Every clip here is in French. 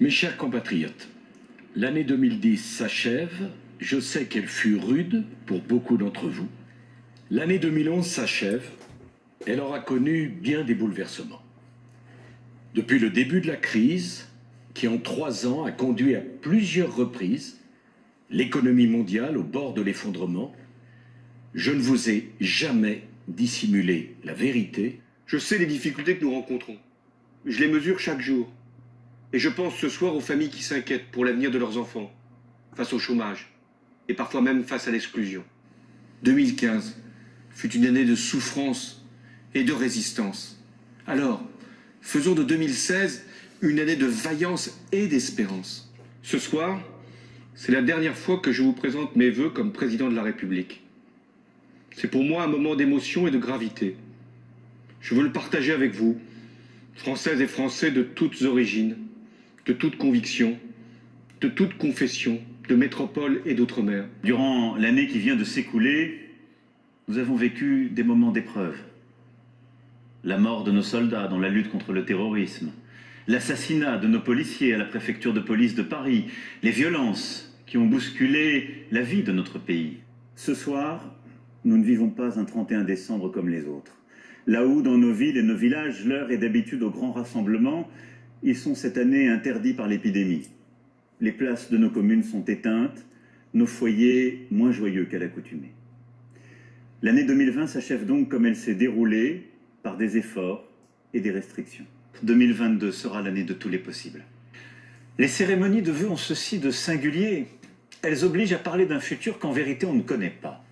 Mes chers compatriotes, l'année 2010 s'achève. Je sais qu'elle fut rude pour beaucoup d'entre vous. L'année 2011 s'achève. Elle aura connu bien des bouleversements. Depuis le début de la crise, qui en 3 ans a conduit à plusieurs reprises l'économie mondiale au bord de l'effondrement, je ne vous ai jamais dissimulé la vérité. Je sais les difficultés que nous rencontrons. Je les mesure chaque jour. Et je pense ce soir aux familles qui s'inquiètent pour l'avenir de leurs enfants, face au chômage, et parfois même face à l'exclusion. 2015 fut une année de souffrance et de résistance. Alors, faisons de 2016 une année de vaillance et d'espérance. Ce soir, c'est la dernière fois que je vous présente mes vœux comme président de la République. C'est pour moi un moment d'émotion et de gravité. Je veux le partager avec vous, Françaises et Français de toutes origines, de toutes convictions, de toutes confessions, de métropole et d'outre-mer. Durant l'année qui vient de s'écouler, nous avons vécu des moments d'épreuve. La mort de nos soldats dans la lutte contre le terrorisme, l'assassinat de nos policiers à la préfecture de police de Paris, les violences qui ont bousculé la vie de notre pays. Ce soir, nous ne vivons pas un 31 décembre comme les autres. Là où, dans nos villes et nos villages, l'heure est d'habitude au grand rassemblement, ils sont cette année interdits par l'épidémie. Les places de nos communes sont éteintes, nos foyers moins joyeux qu'à l'accoutumée. L'année 2020 s'achève donc comme elle s'est déroulée, par des efforts et des restrictions. 2022 sera l'année de tous les possibles. Les cérémonies de vœux ont ceci de singulier. Elles obligent à parler d'un futur qu'en vérité on ne connaît pas.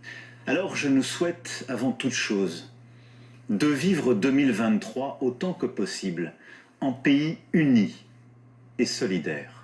Alors je nous souhaite avant toute chose de vivre 2023 autant que possible en pays uni et solidaire.